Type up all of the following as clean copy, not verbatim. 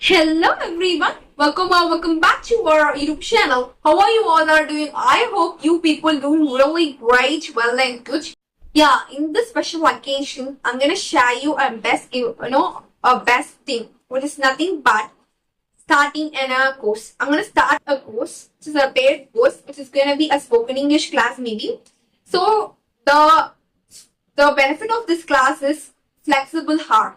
Hello everyone, welcome back to our YouTube channel. How are you all are doing? I hope you people doing really great, well and good. Yeah, in this special occasion, I'm gonna share you a best thing, which is nothing but starting a course. I'm gonna start a course, which is a paid course, which is gonna be a spoken English class maybe. So the benefit of this class is flexible hour,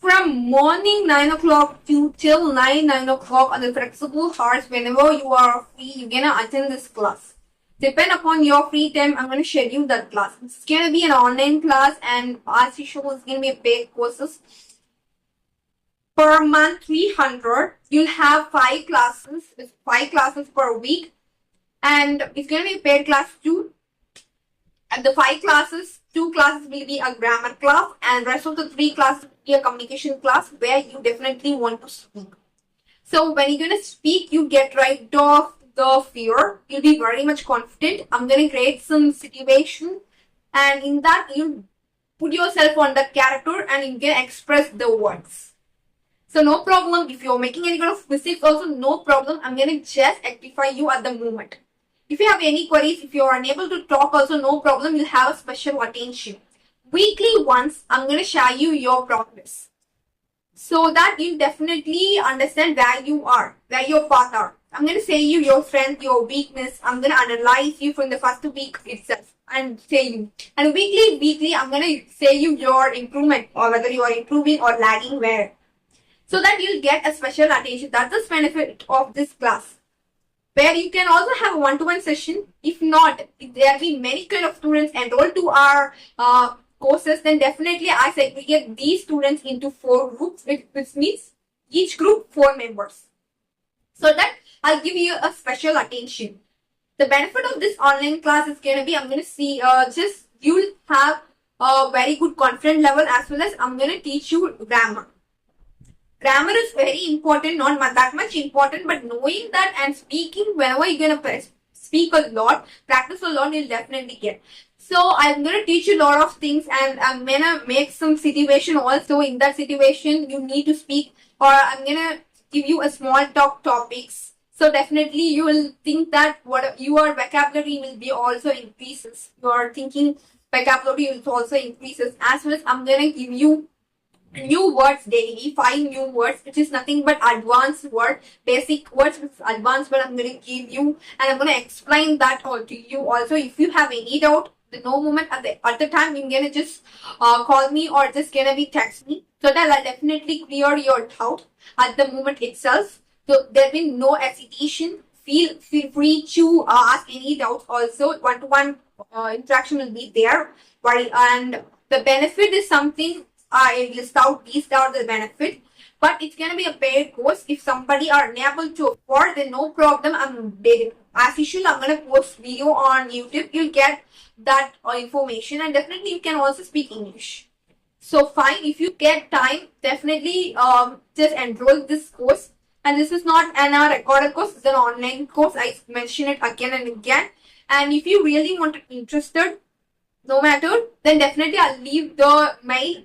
from morning 9 o'clock to till 9 o'clock on the flexible hours. Whenever you are free, you're gonna attend this class. Depend upon your free time, I'm gonna schedule that class. It's gonna be an online class, and as usual, it's gonna be a paid courses. Per month 300. You'll have 5 classes. It's 5 classes per week, and it's gonna be a paid class too. At the 5 classes, 2 classes will be a grammar class, and rest of the 3 classes will be a communication class where you definitely want to speak. So when you're gonna speak, you get rid of the fear. You'll be very much confident. I'm gonna create some situation, and in that you put yourself on the character and you can express the words. So no problem if you're making any kind of mistakes. Also no problem. I'm gonna just rectify you at the moment. If you have any queries, if you are unable to talk, also no problem, you'll have a special attention. Weekly once, I'm going to share you your progress, so that you definitely understand where you are, where your path are. I'm going to say you your strength, your weakness. I'm going to analyze you from the first week itself and say you. And weekly, I'm going to say you your improvement, or whether you are improving or lagging where. So that you'll get a special attention. That's the benefit of this class, where you can also have a one-to-one session. If not, if there be many kind of students enrolled to our courses, then definitely I segregate these students into 4 groups, which means each group 4 members, so that I'll give you a special attention. The benefit of this online class is going to be, I'm going to see, just you'll have a very good confidence level, as well as I'm going to teach you grammar. Grammar is very important, not that much important, but knowing that and speaking, whenever you're going to speak a lot, practice a lot, you'll definitely get. So I'm going to teach you a lot of things, and I'm going to make some situation also. In that situation, you need to speak, or I'm going to give you a small talk topics. So definitely you will think that what your vocabulary will be also increases. Your thinking vocabulary will also increases, as well as I'm going to give you new words daily, 5 new words, which is nothing but advanced word. Basic words with advanced word I'm going to give you, and I'm going to explain that all to you. Also, if you have any doubt, no moment at the time, you're going to just call me, or just going to be text me, so that I'll definitely clear your doubt at the moment itself. So there'll be no hesitation. Feel free to ask any doubts. Also, one-to-one interaction will be there. And the benefit is something, I list out, these are the benefit, but it's gonna be a paid course. If somebody are unable to afford, then no problem. As usual, I'm gonna post video on YouTube. You'll get that information, and definitely you can also speak English. So fine, if you get time, definitely just enroll this course. And this is not an recorded course; it's an online course. I mention it again and again. And if you really want to interested, no matter, then definitely I'll leave the mail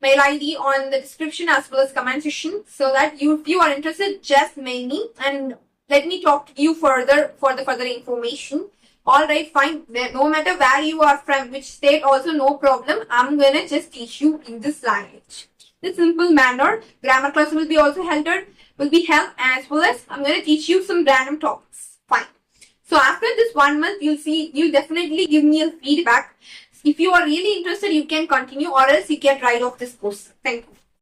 ID on the description as well as comment section, so that if you are interested, just mail me and let me talk to you further for the further information. Alright, fine. No matter where you are from, which state, also no problem. I'm gonna just teach you in this language. This simple manner. Grammar class will be also held, as well as I'm gonna teach you some random topics. Fine. So after this 1 month, you'll definitely give me a feedback. If you are really interested, you can continue, or else you can write off this course. Thank you.